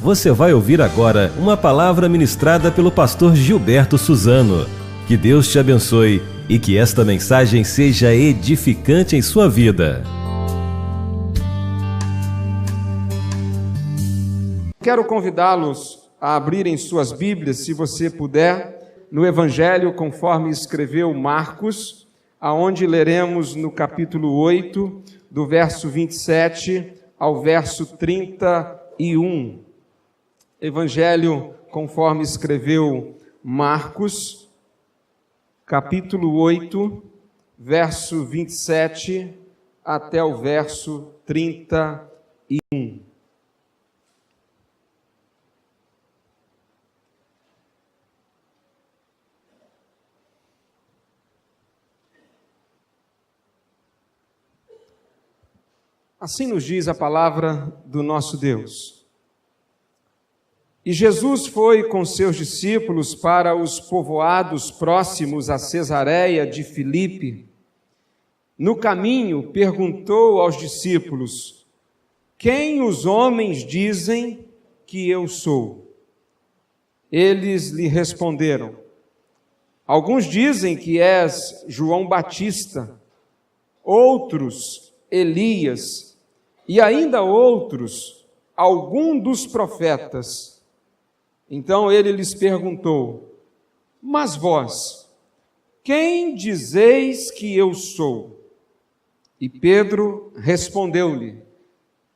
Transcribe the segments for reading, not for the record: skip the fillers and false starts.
Você vai ouvir agora uma palavra ministrada pelo pastor Gilberto Suzano. Que Deus te abençoe e que esta mensagem seja edificante em sua vida. Quero convidá-los a abrirem suas Bíblias, se você puder, no Evangelho conforme escreveu Marcos, aonde leremos no capítulo 8, do verso 27 ao verso 31. Evangelho conforme escreveu Marcos, capítulo 8, verso 27 até o verso 31. Assim nos diz a palavra do nosso Deus. E Jesus foi com seus discípulos para os povoados próximos a Cesareia de Filipe. No caminho, perguntou aos discípulos: quem os homens dizem que eu sou? Eles lhe responderam: alguns dizem que és João Batista, outros Elias, e ainda outros, algum dos profetas. Então ele lhes perguntou: mas vós, quem dizeis que eu sou? E Pedro respondeu-lhe: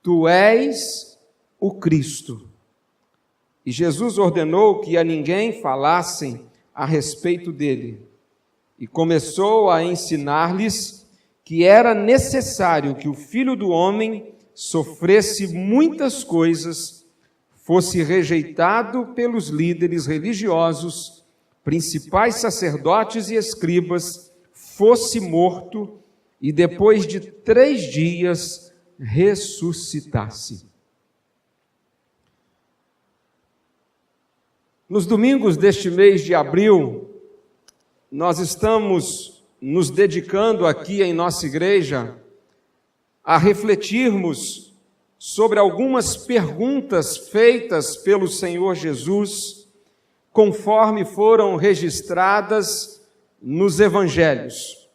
tu és o Cristo. E Jesus ordenou que a ninguém falassem a respeito dele. E começou a ensinar-lhes que era necessário que o Filho do Homem sofresse muitas coisas, fosse rejeitado pelos líderes religiosos, principais sacerdotes e escribas, fosse morto e depois de 3 dias ressuscitasse. Nos domingos deste mês de abril, nós estamos nos dedicando aqui em nossa igreja a refletirmos sobre algumas perguntas feitas pelo Senhor Jesus, conforme foram registradas nos evangelhos.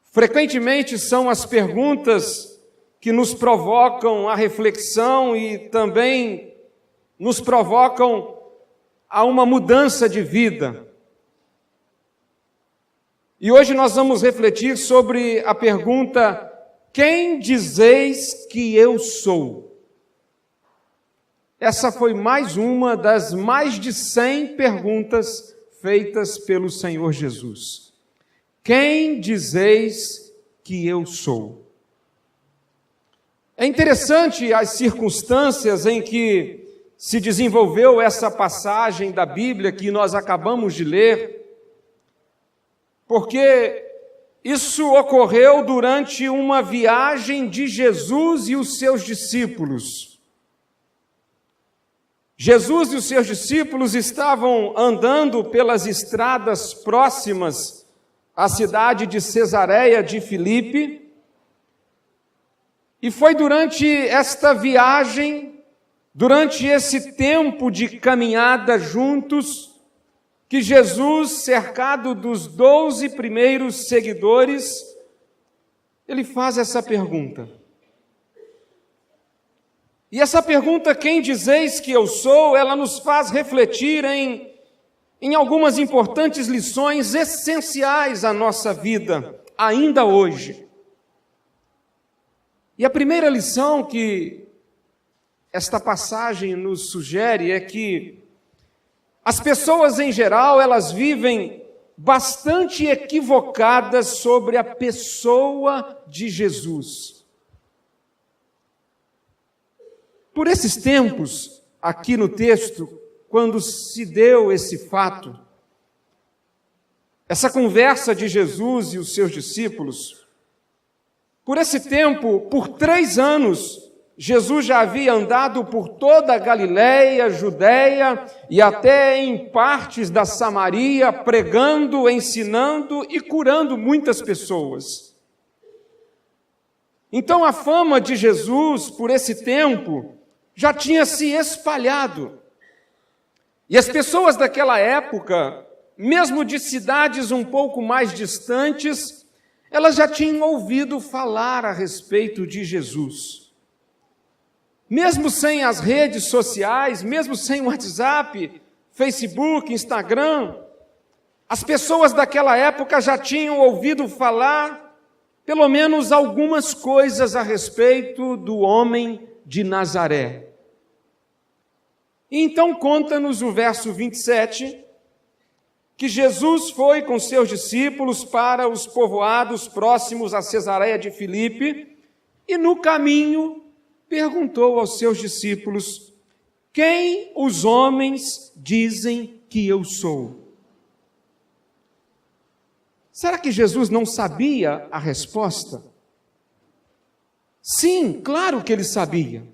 Frequentemente são as perguntas que nos provocam a reflexão e também nos provocam a uma mudança de vida. E hoje nós vamos refletir sobre a pergunta: quem dizeis que eu sou? Essa foi mais uma das mais de 100 perguntas feitas pelo Senhor Jesus. Quem dizeis que eu sou? É interessante as circunstâncias em que se desenvolveu essa passagem da Bíblia que nós acabamos de ler, porque isso ocorreu durante uma viagem de Jesus e os seus discípulos. Jesus e os seus discípulos estavam andando pelas estradas próximas à cidade de Cesareia de Filipe, e foi durante esta viagem, durante esse tempo de caminhada juntos, que Jesus, cercado dos 12 primeiros seguidores, ele faz essa pergunta. E essa pergunta, quem dizeis que eu sou, ela nos faz refletir em algumas importantes lições essenciais à nossa vida, ainda hoje. E a primeira lição que esta passagem nos sugere é que as pessoas, em geral, elas vivem bastante equivocadas sobre a pessoa de Jesus. Por esses tempos, aqui no texto, quando se deu esse fato, essa conversa de Jesus e os seus discípulos, por esse tempo, por 3 anos, Jesus já havia andado por toda a Galileia, Judeia e até em partes da Samaria, pregando, ensinando e curando muitas pessoas. Então a fama de Jesus, por esse tempo, já tinha se espalhado. E as pessoas daquela época, mesmo de cidades um pouco mais distantes, elas já tinham ouvido falar a respeito de Jesus. Mesmo sem as redes sociais, mesmo sem o WhatsApp, Facebook, Instagram, as pessoas daquela época já tinham ouvido falar pelo menos algumas coisas a respeito do homem de Nazaré. E então conta-nos o verso 27, que Jesus foi com seus discípulos para os povoados próximos a Cesareia de Filipe, e no caminho perguntou aos seus discípulos: quem os homens dizem que eu sou? Será que Jesus não sabia a resposta? Sim, claro que ele sabia.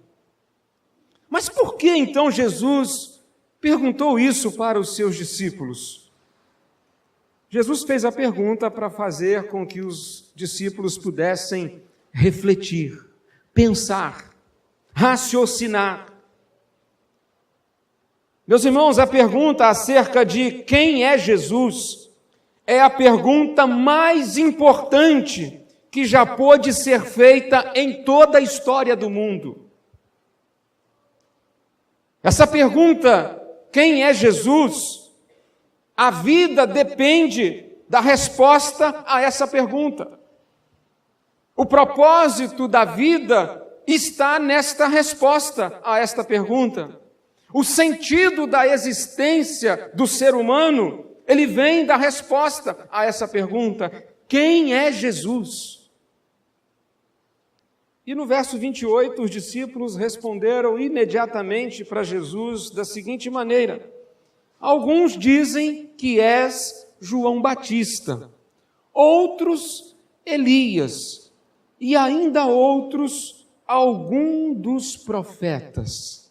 Mas por que então Jesus perguntou isso para os seus discípulos? Jesus fez a pergunta para fazer com que os discípulos pudessem refletir, pensar, raciocinar. Meus irmãos, a pergunta acerca de quem é Jesus é a pergunta mais importante que já pôde ser feita em toda a história do mundo. Essa pergunta, quem é Jesus? A vida depende da resposta a essa pergunta. O propósito da vida está nesta resposta a esta pergunta. O sentido da existência do ser humano, ele vem da resposta a essa pergunta: quem é Jesus? E no verso 28, os discípulos responderam imediatamente para Jesus da seguinte maneira: alguns dizem que és João Batista, outros Elias, e ainda outros algum dos profetas.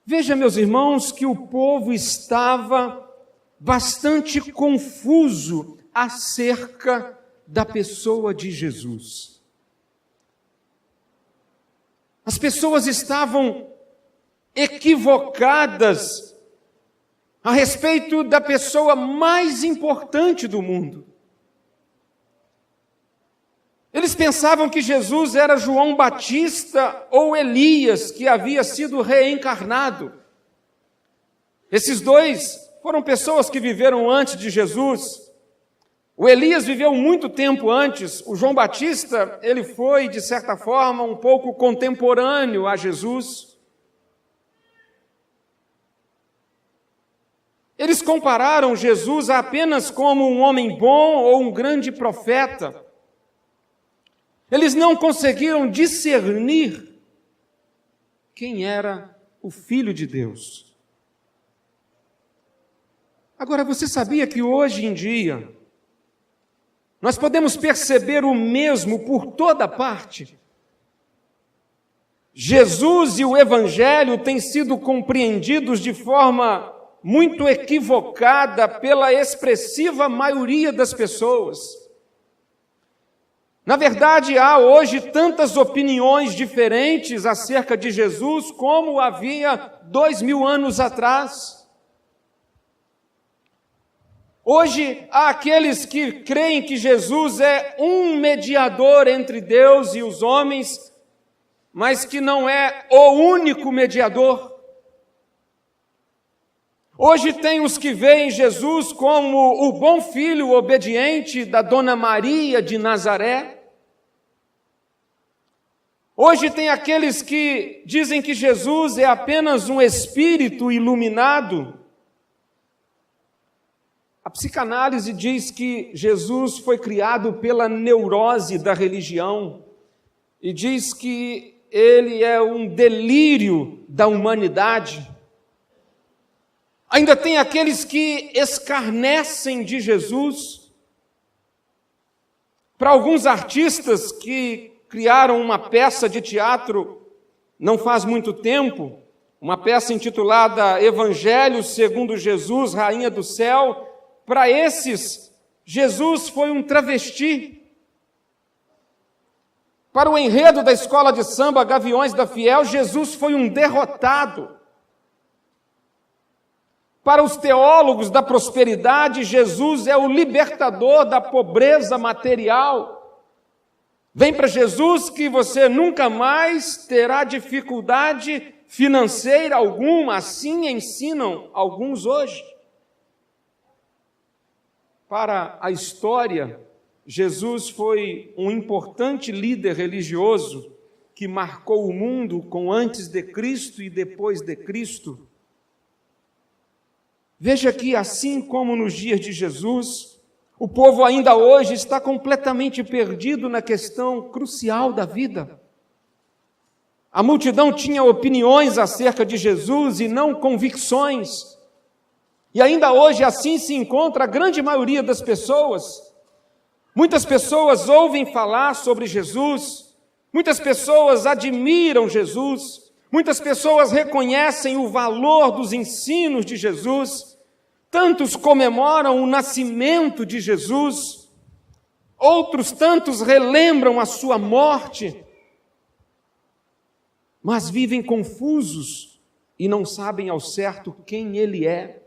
Veja, meus irmãos, que o povo estava bastante confuso acerca da pessoa de Jesus. As pessoas estavam equivocadas a respeito da pessoa mais importante do mundo. Eles pensavam que Jesus era João Batista ou Elias, que havia sido reencarnado. Esses dois foram pessoas que viveram antes de Jesus. O Elias viveu muito tempo antes. O João Batista, ele foi, de certa forma, um pouco contemporâneo a Jesus. Eles compararam Jesus apenas como um homem bom ou um grande profeta. Eles não conseguiram discernir quem era o Filho de Deus. Agora, você sabia que hoje em dia nós podemos perceber o mesmo por toda parte? Jesus e o Evangelho têm sido compreendidos de forma muito equivocada pela expressiva maioria das pessoas. Na verdade, há hoje tantas opiniões diferentes acerca de Jesus como havia 2000 anos atrás. Hoje, há aqueles que creem que Jesus é um mediador entre Deus e os homens, mas que não é o único mediador. Hoje tem os que veem Jesus como o bom filho obediente da Dona Maria de Nazaré. Hoje tem aqueles que dizem que Jesus é apenas um espírito iluminado. A psicanálise diz que Jesus foi criado pela neurose da religião e diz que ele é um delírio da humanidade. Ainda tem aqueles que escarnecem de Jesus. Para alguns artistas que criaram uma peça de teatro não faz muito tempo, uma peça intitulada Evangelho segundo Jesus, Rainha do Céu. Para esses, Jesus foi um travesti. Para o enredo da escola de samba Gaviões da Fiel, Jesus foi um derrotado. Para os teólogos da prosperidade, Jesus é o libertador da pobreza material. Vem para Jesus que você nunca mais terá dificuldade financeira alguma, assim ensinam alguns hoje. Para a história, Jesus foi um importante líder religioso que marcou o mundo com antes de Cristo e depois de Cristo. Veja que, assim como nos dias de Jesus, o povo ainda hoje está completamente perdido na questão crucial da vida. A multidão tinha opiniões acerca de Jesus e não convicções. E ainda hoje assim se encontra a grande maioria das pessoas. Muitas pessoas ouvem falar sobre Jesus, muitas pessoas admiram Jesus, muitas pessoas reconhecem o valor dos ensinos de Jesus, tantos comemoram o nascimento de Jesus, outros tantos relembram a sua morte, mas vivem confusos e não sabem ao certo quem Ele é.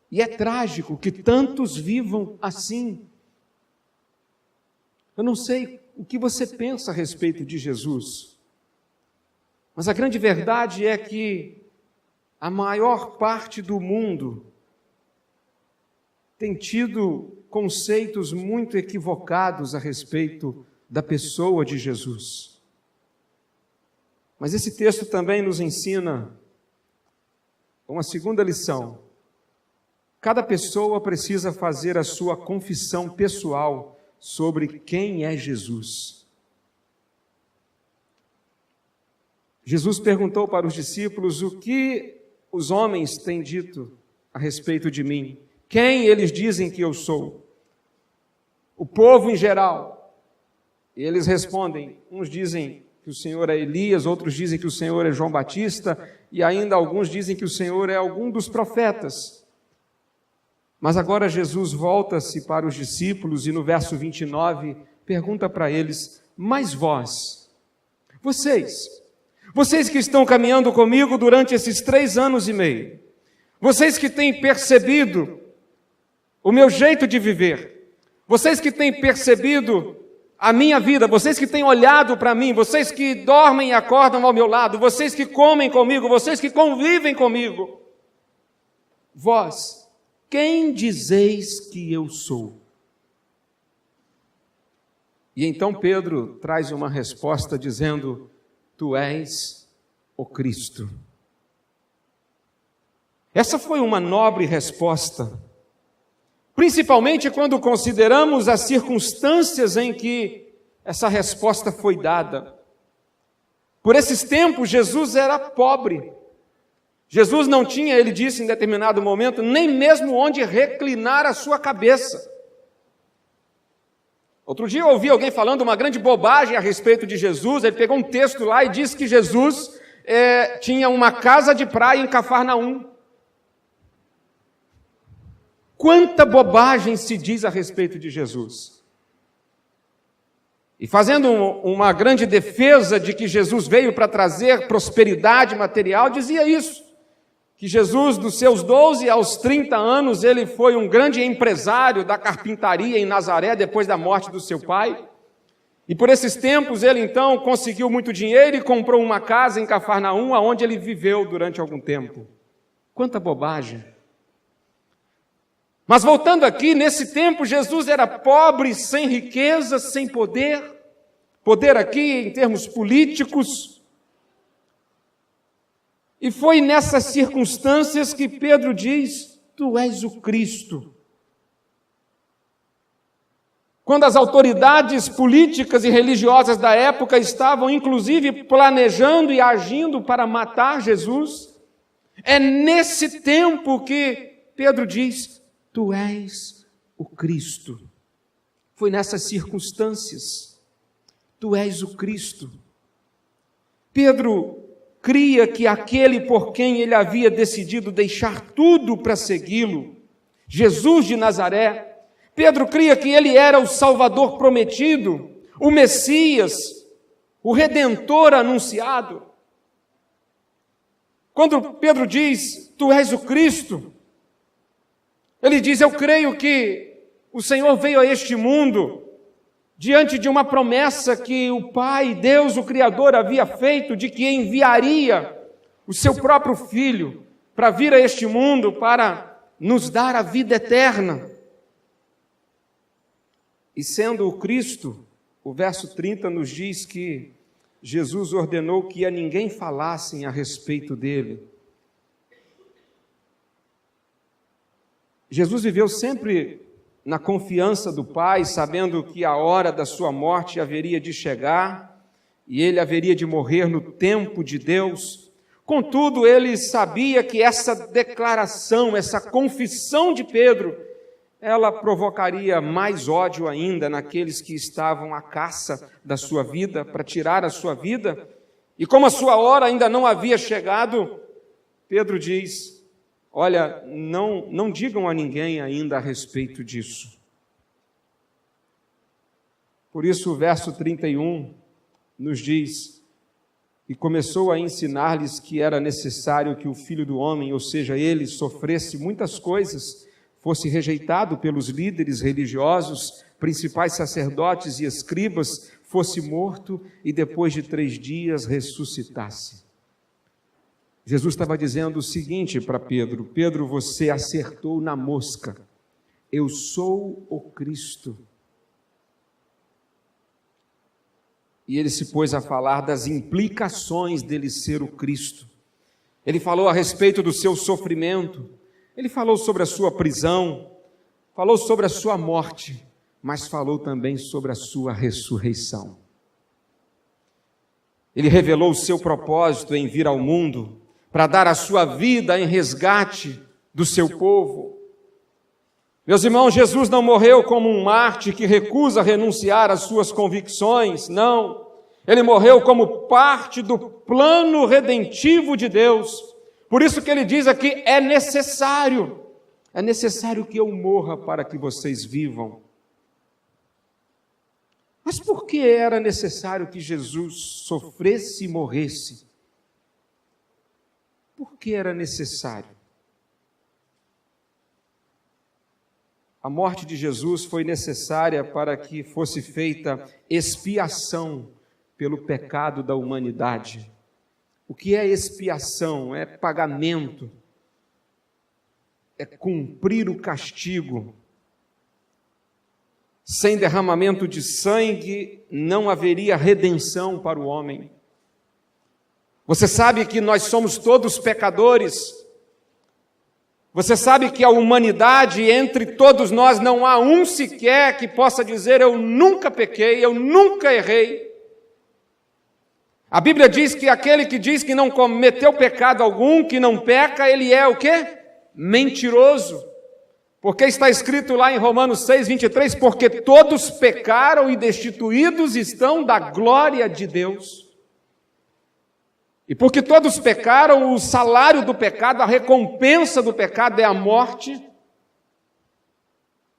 E é trágico que tantos vivam assim. Eu não sei o que você pensa a respeito de Jesus, mas a grande verdade é que a maior parte do mundo tem tido conceitos muito equivocados a respeito da pessoa de Jesus. Mas esse texto também nos ensina uma segunda lição. Cada pessoa precisa fazer a sua confissão pessoal sobre quem é Jesus. Jesus perguntou para os discípulos o que os homens têm dito a respeito de mim. Quem eles dizem que eu sou? O povo em geral. E eles respondem, uns dizem que o Senhor é Elias, outros dizem que o Senhor é João Batista, e ainda alguns dizem que o Senhor é algum dos profetas. Mas agora Jesus volta-se para os discípulos e no verso 29 pergunta para eles, mas vocês que estão caminhando comigo durante esses 3 anos e meio, vocês que têm percebido o meu jeito de viver, vocês que têm percebido a minha vida, vocês que têm olhado para mim, vocês que dormem e acordam ao meu lado, vocês que comem comigo, vocês que convivem comigo, vós, quem dizeis que eu sou? E então Pedro traz uma resposta dizendo, tu és o Cristo. Essa foi uma nobre resposta, principalmente quando consideramos as circunstâncias em que essa resposta foi dada. Por esses tempos, Jesus era pobre. Jesus não tinha, ele disse em determinado momento, nem mesmo onde reclinar a sua cabeça. Outro dia eu ouvi alguém falando uma grande bobagem a respeito de Jesus. Ele pegou um texto lá e disse que Jesus tinha uma casa de praia em Cafarnaum. Quanta bobagem se diz a respeito de Jesus. E fazendo uma grande defesa de que Jesus veio para trazer prosperidade material, dizia isso. Que Jesus, dos seus 12 aos 30 anos, ele foi um grande empresário da carpintaria em Nazaré, depois da morte do seu pai. E por esses tempos, ele então conseguiu muito dinheiro e comprou uma casa em Cafarnaum, onde ele viveu durante algum tempo. Quanta bobagem! Mas voltando aqui, nesse tempo, Jesus era pobre, sem riqueza, sem poder. Poder aqui em termos políticos. E foi nessas circunstâncias que Pedro diz, tu és o Cristo. Quando as autoridades políticas e religiosas da época estavam, inclusive, planejando e agindo para matar Jesus, é nesse tempo que Pedro diz, tu és o Cristo. Foi nessas circunstâncias, tu és o Cristo. Pedro cria que aquele por quem ele havia decidido deixar tudo para segui-lo, Jesus de Nazaré, Pedro cria que ele era o Salvador prometido, o Messias, o Redentor anunciado. Quando Pedro diz, tu és o Cristo, ele diz, eu creio que o Senhor veio a este mundo diante de uma promessa que o Pai, Deus, o Criador, havia feito de que enviaria o seu próprio Filho para vir a este mundo para nos dar a vida eterna. E sendo o Cristo, o verso 30 nos diz que Jesus ordenou que a ninguém falassem a respeito dele. Jesus viveu sempre na confiança do Pai, sabendo que a hora da sua morte haveria de chegar e ele haveria de morrer no tempo de Deus. Contudo, ele sabia que essa declaração, essa confissão de Pedro, ela provocaria mais ódio ainda naqueles que estavam à caça da sua vida, para tirar a sua vida. E como a sua hora ainda não havia chegado, Pedro diz, olha, não digam a ninguém ainda a respeito disso. Por isso o verso 31 nos diz, e começou a ensinar-lhes que era necessário que o Filho do Homem, ou seja, ele, sofresse muitas coisas, fosse rejeitado pelos líderes religiosos, principais sacerdotes e escribas, fosse morto e depois de 3 dias ressuscitasse. Jesus estava dizendo o seguinte para Pedro, Pedro, você acertou na mosca, eu sou o Cristo. E ele se pôs a falar das implicações dele ser o Cristo. Ele falou a respeito do seu sofrimento, ele falou sobre a sua prisão, falou sobre a sua morte, mas falou também sobre a sua ressurreição. Ele revelou o seu propósito em vir ao mundo, para dar a sua vida em resgate do seu povo. Meus irmãos, Jesus não morreu como um mártir que recusa renunciar às suas convicções, não. Ele morreu como parte do plano redentivo de Deus. Por isso que ele diz aqui, é necessário que eu morra para que vocês vivam. Mas por que era necessário que Jesus sofresse e morresse? Por que era necessário? A morte de Jesus foi necessária para que fosse feita expiação pelo pecado da humanidade. O que é expiação? É pagamento, é cumprir o castigo. Sem derramamento de sangue não haveria redenção para o homem. Você sabe que nós somos todos pecadores. Você sabe que a humanidade, entre todos nós, não há um sequer que possa dizer, eu nunca pequei, eu nunca errei. A Bíblia diz que aquele que diz que não cometeu pecado algum, que não peca, ele é o quê? Mentiroso. Porque está escrito lá em Romanos 6:23, porque todos pecaram e destituídos estão da glória de Deus. E porque todos pecaram, o salário do pecado, a recompensa do pecado é a morte.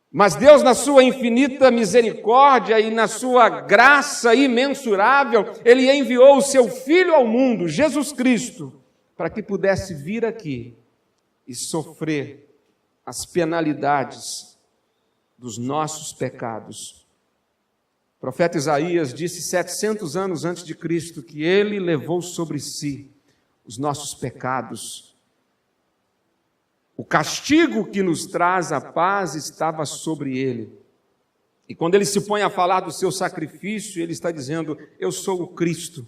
Mas Deus, na sua infinita misericórdia e na sua graça imensurável, Ele enviou o seu Filho ao mundo, Jesus Cristo, para que pudesse vir aqui e sofrer as penalidades dos nossos pecados. O profeta Isaías disse 700 anos antes de Cristo que Ele levou sobre si os nossos pecados. O castigo que nos traz a paz estava sobre Ele. E quando Ele se põe a falar do seu sacrifício, Ele está dizendo, eu sou o Cristo.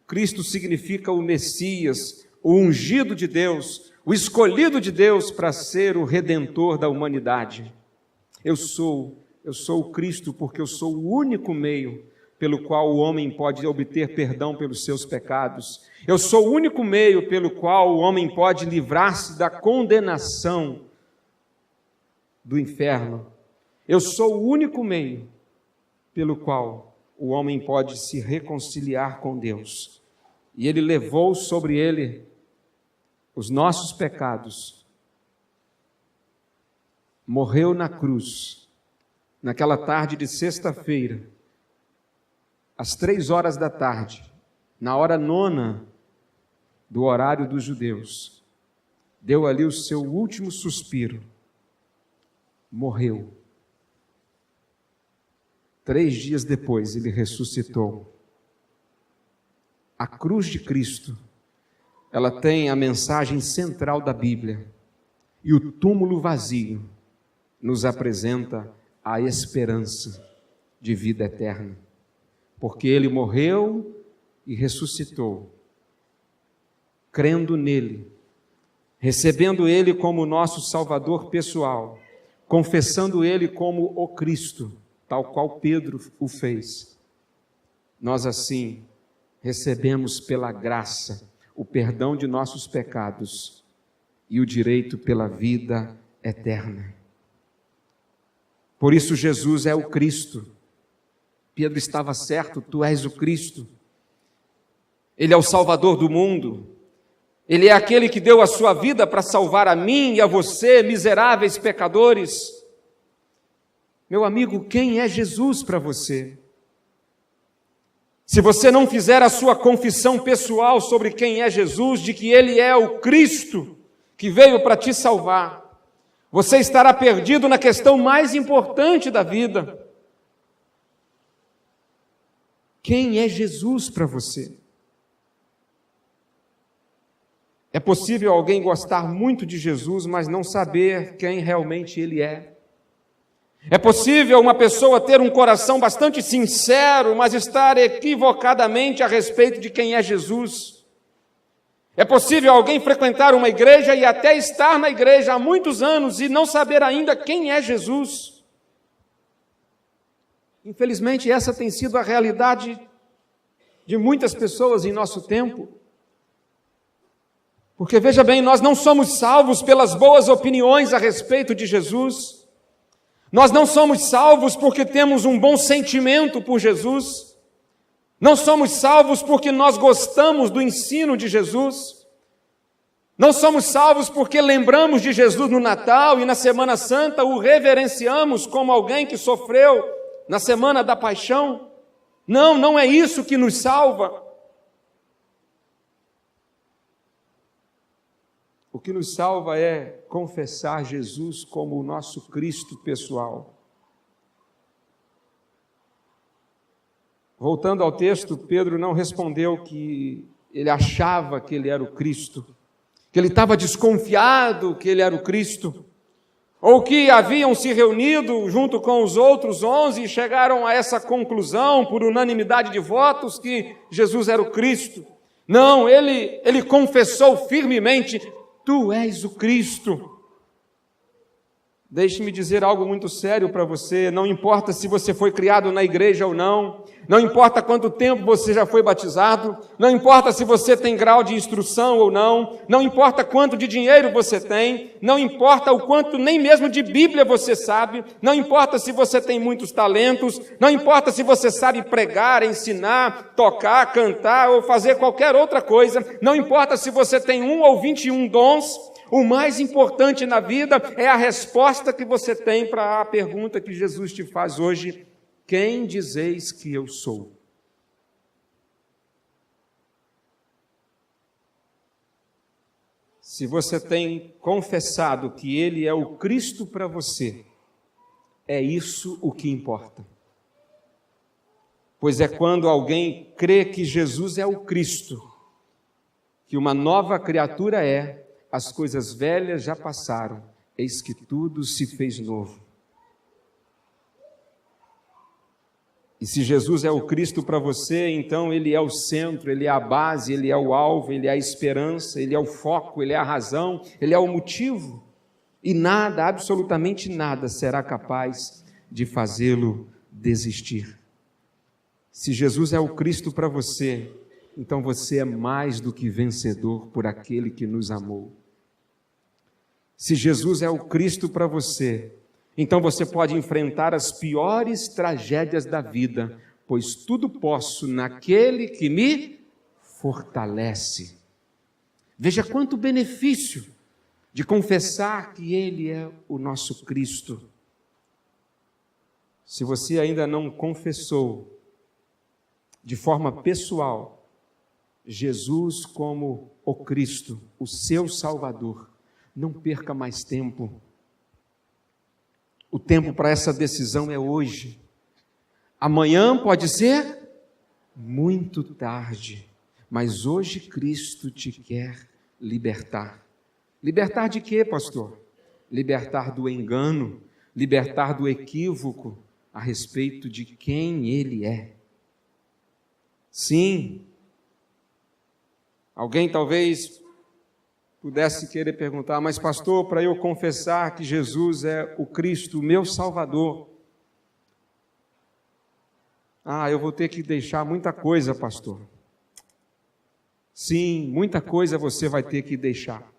Cristo significa o Messias, o ungido de Deus, o escolhido de Deus para ser o redentor da humanidade. Eu sou o Cristo porque eu sou o único meio pelo qual o homem pode obter perdão pelos seus pecados. Eu sou o único meio pelo qual o homem pode livrar-se da condenação do inferno. Eu sou o único meio pelo qual o homem pode se reconciliar com Deus. E Ele levou sobre Ele os nossos pecados. Morreu na cruz, naquela tarde de sexta-feira, às 15h, na hora nona do horário dos judeus, deu ali o seu último suspiro, morreu. 3 dias depois, ele ressuscitou. A cruz de Cristo, ela tem a mensagem central da Bíblia, e o túmulo vazio nos apresenta a esperança de vida eterna, porque ele morreu e ressuscitou. Crendo nele, recebendo ele como nosso Salvador pessoal, confessando ele como o Cristo, tal qual Pedro o fez, nós assim recebemos pela graça o perdão de nossos pecados e o direito pela vida eterna. Por isso Jesus é o Cristo. Pedro estava certo, tu és o Cristo. Ele é o Salvador do mundo. Ele é aquele que deu a sua vida para salvar a mim e a você, miseráveis pecadores. Meu amigo, quem é Jesus para você? Se você não fizer a sua confissão pessoal sobre quem é Jesus, de que Ele é o Cristo que veio para te salvar, você estará perdido na questão mais importante da vida. Quem é Jesus para você? É possível alguém gostar muito de Jesus, mas não saber quem realmente Ele é. É possível uma pessoa ter um coração bastante sincero, mas estar equivocadamente a respeito de quem é Jesus. É possível alguém frequentar uma igreja e até estar na igreja há muitos anos e não saber ainda quem é Jesus. Infelizmente, essa tem sido a realidade de muitas pessoas em nosso tempo. Porque, veja bem, nós não somos salvos pelas boas opiniões a respeito de Jesus. Nós não somos salvos porque temos um bom sentimento por Jesus. Não somos salvos porque nós gostamos do ensino de Jesus. Não somos salvos porque lembramos de Jesus no Natal e na Semana Santa o reverenciamos como alguém que sofreu na Semana da Paixão. Não, não é isso que nos salva. O que nos salva é confessar Jesus como o nosso Cristo pessoal. Voltando ao texto, Pedro não respondeu que ele achava que ele era o Cristo, que ele estava desconfiado que ele era o Cristo, ou que haviam se reunido junto com os outros 11 e chegaram a essa conclusão, por unanimidade de votos, que Jesus era o Cristo. Não, ele confessou firmemente: tu és o Cristo. Deixe-me dizer algo muito sério para você. Não importa se você foi criado na igreja ou não, não importa quanto tempo você já foi batizado, não importa se você tem grau de instrução ou não, não importa quanto de dinheiro você tem, não importa o quanto nem mesmo de Bíblia você sabe, não importa se você tem muitos talentos, não importa se você sabe pregar, ensinar, tocar, cantar ou fazer qualquer outra coisa, não importa se você tem 1 ou 21 dons. O mais importante na vida é a resposta que você tem para a pergunta que Jesus te faz hoje: quem dizeis que eu sou? Se você tem confessado que Ele é o Cristo para você, é isso o que importa. Pois é quando alguém crê que Jesus é o Cristo, que uma nova criatura é. As coisas velhas já passaram, eis que tudo se fez novo. E se Jesus é o Cristo para você, então Ele é o centro, Ele é a base, Ele é o alvo, Ele é a esperança, Ele é o foco, Ele é a razão, Ele é o motivo. E nada, absolutamente nada, será capaz de fazê-lo desistir. Se Jesus é o Cristo para você, então você é mais do que vencedor por aquele que nos amou. Se Jesus é o Cristo para você, então você pode enfrentar as piores tragédias da vida, pois tudo posso naquele que me fortalece. Veja quanto benefício de confessar que Ele é o nosso Cristo. Se você ainda não confessou, de forma pessoal, Jesus como o Cristo, o seu Salvador. Não perca mais tempo. O tempo para essa decisão é hoje. Amanhã pode ser muito tarde, mas hoje Cristo te quer libertar. Libertar de quê, pastor? Libertar do engano, libertar do equívoco a respeito de quem Ele é. Sim, alguém talvez pudesse querer perguntar, mas pastor, para eu confessar que Jesus é o Cristo, o meu Salvador, eu vou ter que deixar muita coisa, pastor. Sim, muita coisa você vai ter que deixar.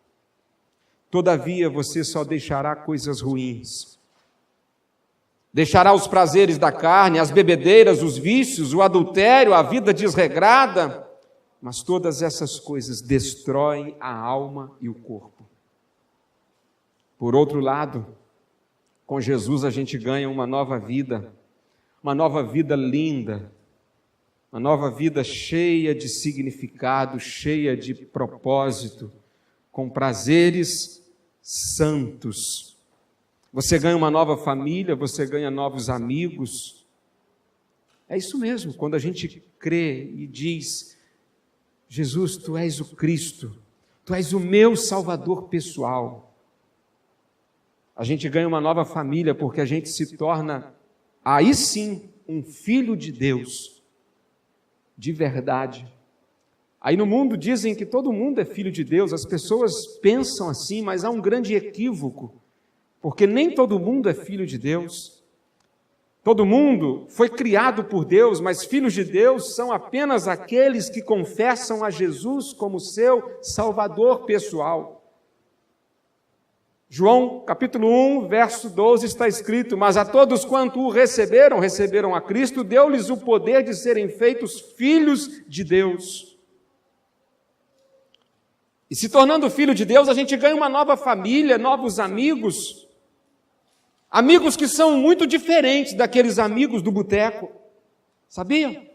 Todavia, você só deixará coisas ruins. Deixará os prazeres da carne, as bebedeiras, os vícios, o adultério, a vida desregrada, mas todas essas coisas destroem a alma e o corpo. Por outro lado, com Jesus a gente ganha uma nova vida linda, uma nova vida cheia de significado, cheia de propósito, com prazeres santos. Você ganha uma nova família, você ganha novos amigos. É isso mesmo, quando a gente crê e diz: Jesus, Tu és o Cristo, Tu és o meu Salvador pessoal. A gente ganha uma nova família porque a gente se torna, aí sim, um filho de Deus, de verdade. Aí no mundo dizem que todo mundo é filho de Deus, as pessoas pensam assim, mas há um grande equívoco, porque nem todo mundo é filho de Deus. Todo mundo foi criado por Deus, mas filhos de Deus são apenas aqueles que confessam a Jesus como seu Salvador pessoal. João, capítulo 1, verso 12, está escrito: mas a todos quanto o receberam a Cristo, deu-lhes o poder de serem feitos filhos de Deus. E se tornando filho de Deus, a gente ganha uma nova família, novos amigos, amigos que são muito diferentes daqueles amigos do boteco, sabia?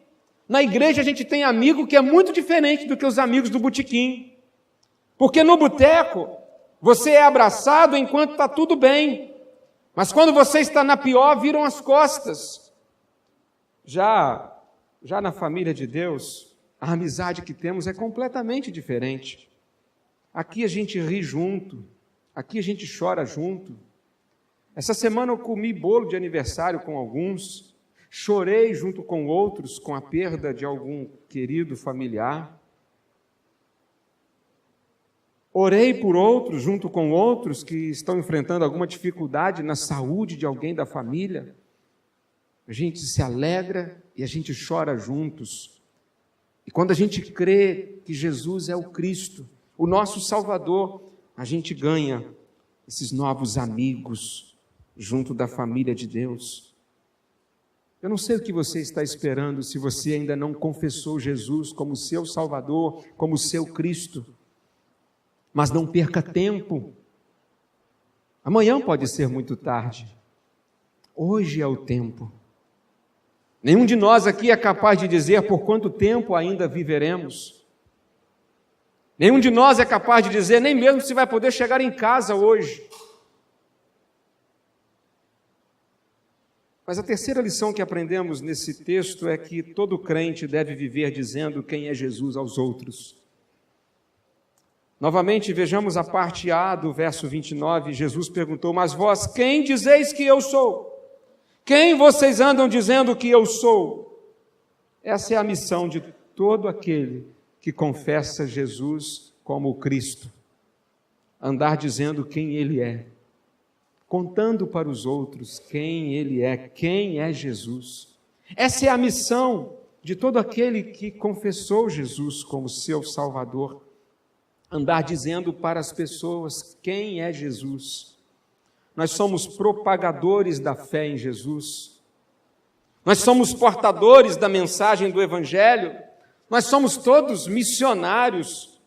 Na igreja a gente tem amigo que é muito diferente do que os amigos do botequim, porque no boteco você é abraçado enquanto está tudo bem, mas quando você está na pior, viram as costas. Já na família de Deus, a amizade que temos é completamente diferente. Aqui a gente ri junto, aqui a gente chora junto. Essa semana eu comi bolo de aniversário com alguns, chorei junto com outros com a perda de algum querido familiar. Orei por outros, junto com outros que estão enfrentando alguma dificuldade na saúde de alguém da família. A gente se alegra e a gente chora juntos. E quando a gente crê que Jesus é o Cristo, o nosso Salvador, a gente ganha esses novos amigos junto da família de Deus. Eu não sei o que você está esperando se você ainda não confessou Jesus como seu Salvador, como seu Cristo. Mas não perca tempo. Amanhã pode ser muito tarde. Hoje é o tempo. Nenhum de nós aqui é capaz de dizer por quanto tempo ainda viveremos. Nenhum de nós é capaz de dizer nem mesmo se vai poder chegar em casa hoje. Mas a terceira lição que aprendemos nesse texto é que todo crente deve viver dizendo quem é Jesus aos outros. Novamente, vejamos a parte A do verso 29, Jesus perguntou: mas vós, quem dizeis que eu sou? Quem vocês andam dizendo que eu sou? Essa é a missão de todo aquele que confessa Jesus como o Cristo. Andar dizendo quem Ele é, contando para os outros quem Ele é, quem é Jesus. Essa é a missão de todo aquele que confessou Jesus como seu Salvador. Andar dizendo para as pessoas quem é Jesus. Nós somos propagadores da fé em Jesus. Nós somos portadores da mensagem do Evangelho. Nós somos todos missionários,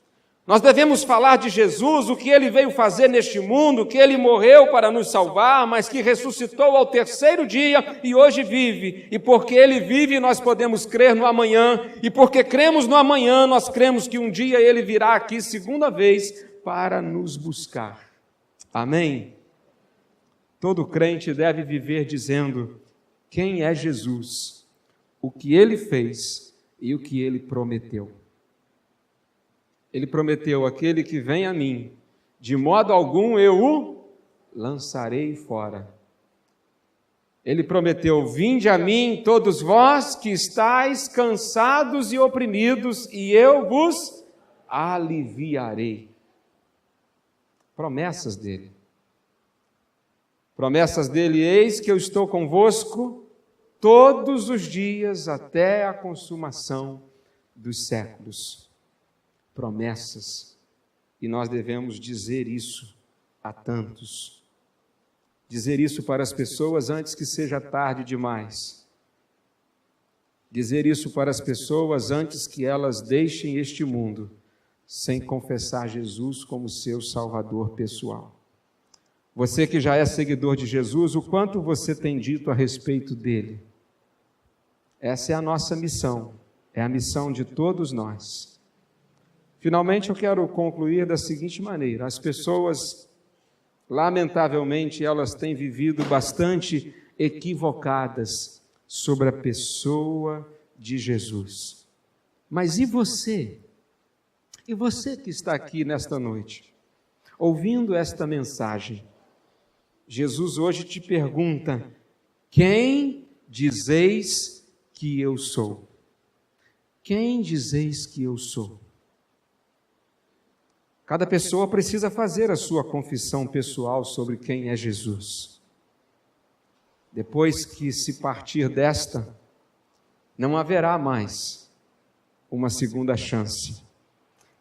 Nós devemos falar de Jesus, o que Ele veio fazer neste mundo, que Ele morreu para nos salvar, mas que ressuscitou ao 3º dia e hoje vive. E porque Ele vive, nós podemos crer no amanhã. E porque cremos no amanhã, nós cremos que um dia Ele virá aqui, segunda vez, para nos buscar. Amém? Todo crente deve viver dizendo quem é Jesus, o que Ele fez e o que Ele prometeu. Ele prometeu: aquele que vem a mim, de modo algum eu o lançarei fora. Ele prometeu: vinde a mim todos vós que estáis cansados e oprimidos, e eu vos aliviarei. Promessas dele. Promessas dele: eis que eu estou convosco todos os dias até a consumação dos séculos. Promessas, e nós devemos dizer isso a tantos. Dizer isso para as pessoas antes que seja tarde demais. Dizer isso para as pessoas antes que elas deixem este mundo sem confessar Jesus como seu Salvador pessoal. Você que já é seguidor de Jesus, o quanto você tem dito a respeito dele? Essa é a nossa missão, é a missão de todos nós. Finalmente, eu quero concluir da seguinte maneira: as pessoas, lamentavelmente, elas têm vivido bastante equivocadas sobre a pessoa de Jesus. Mas e você? E você que está aqui nesta noite, ouvindo esta mensagem? Jesus hoje te pergunta: quem dizeis que eu sou? Quem dizeis que eu sou? Cada pessoa precisa fazer a sua confissão pessoal sobre quem é Jesus. Depois que se partir desta, não haverá mais uma segunda chance.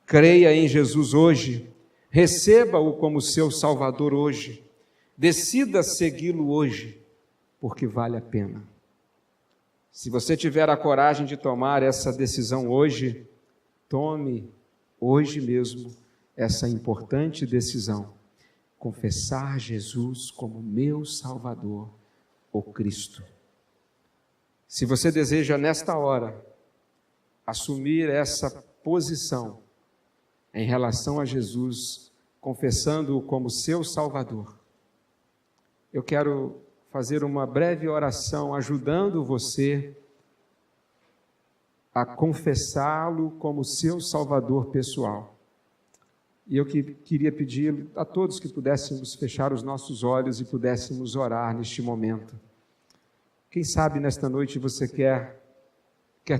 Creia em Jesus hoje, receba-o como seu Salvador hoje, decida segui-lo hoje, porque vale a pena. Se você tiver a coragem de tomar essa decisão hoje, tome hoje mesmo essa importante decisão: confessar Jesus como meu Salvador, o Cristo. Se você deseja nesta hora assumir essa posição em relação a Jesus, confessando-o como seu Salvador, eu quero fazer uma breve oração ajudando você a confessá-lo como seu Salvador pessoal. E eu queria pedir a todos que pudéssemos fechar os nossos olhos e pudéssemos orar neste momento. Quem sabe nesta noite você quer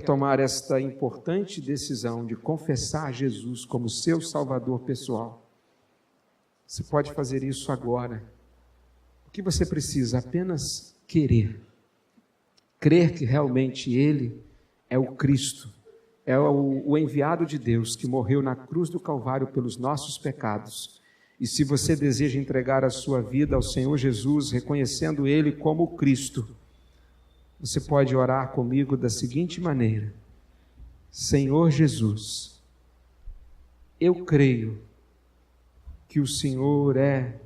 tomar esta importante decisão de confessar Jesus como seu Salvador pessoal. Você pode fazer isso agora. O que você precisa? Apenas querer. Crer que realmente Ele é o Cristo. É o enviado de Deus que morreu na cruz do Calvário pelos nossos pecados. E se você deseja entregar a sua vida ao Senhor Jesus, reconhecendo Ele como o Cristo, você pode orar comigo da seguinte maneira: Senhor Jesus, eu creio que o Senhor é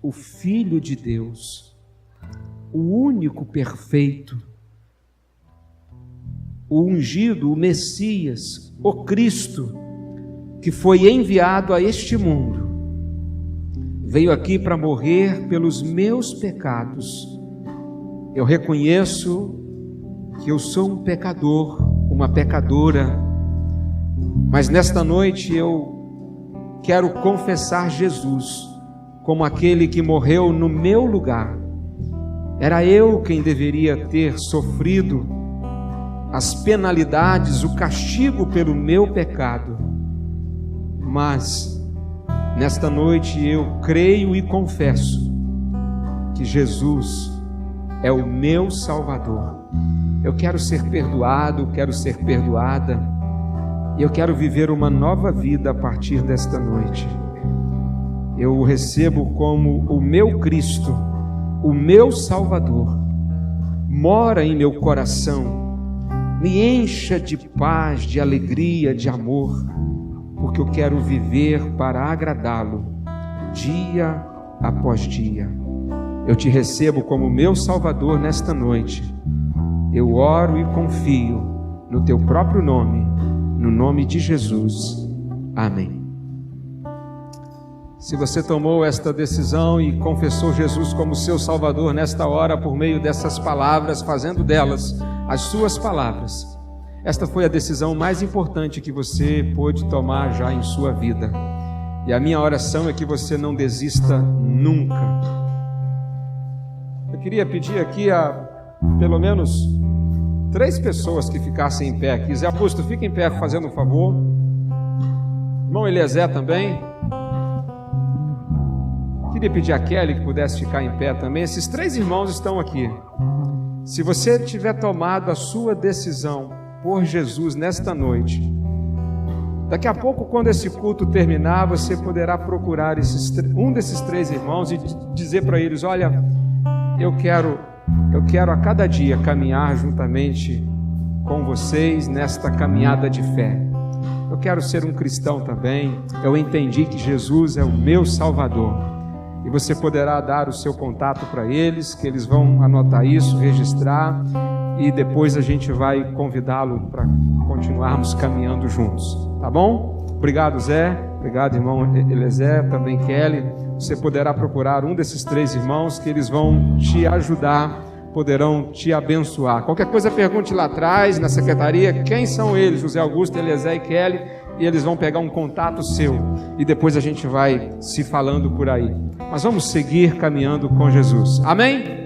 o Filho de Deus, o único perfeito, o ungido, o Messias, o Cristo, que foi enviado a este mundo, veio aqui para morrer pelos meus pecados. Eu reconheço que eu sou um pecador, uma pecadora, mas nesta noite eu quero confessar Jesus como aquele que morreu no meu lugar. Era eu quem deveria ter sofrido as penalidades, o castigo pelo meu pecado. Mas, nesta noite, eu creio e confesso que Jesus é o meu Salvador. Eu quero ser perdoado, quero ser perdoada, e eu quero viver uma nova vida a partir desta noite. Eu o recebo como o meu Cristo, o meu Salvador. Mora em meu coração, me encha de paz, de alegria, de amor, porque porque eu quero viver para agradá-lo dia após dia. Eu te recebo como meu Salvador nesta noite. Eu oro e confio no teu próprio nome, no nome de Jesus. Amém. Se você tomou esta decisão e confessou Jesus como seu Salvador nesta hora por meio dessas palavras, fazendo delas as suas palavras, esta foi a decisão mais importante que você pôde tomar já em sua vida. E a minha oração é que você não desista nunca. Eu queria pedir aqui a pelo menos 3 pessoas que ficassem em pé aqui. Zé Augusto, fica em pé fazendo um favor. Irmão Eliezer também. Queria pedir a Kelly que pudesse ficar em pé também. Esses 3 irmãos estão aqui. Se você tiver tomado a sua decisão por Jesus nesta noite, daqui a pouco, quando esse culto terminar, você poderá procurar um desses 3 irmãos e dizer para eles: olha, eu quero a cada dia caminhar juntamente com vocês nesta caminhada de fé. Eu quero ser um cristão também. Eu entendi que Jesus é o meu Salvador. E você poderá dar o seu contato para eles, que eles vão anotar isso, registrar, e depois a gente vai convidá-lo para continuarmos caminhando juntos, tá bom? Obrigado, Zé. Obrigado, irmão Eliezer, também Kelly. Você poderá procurar um desses 3 irmãos, que eles vão te ajudar, poderão te abençoar. Qualquer coisa, pergunte lá atrás, na secretaria, quem são eles, José Augusto, Eliezer e Kelly, e eles vão pegar um contato seu, e depois a gente vai se falando por aí. Mas vamos seguir caminhando com Jesus. Amém?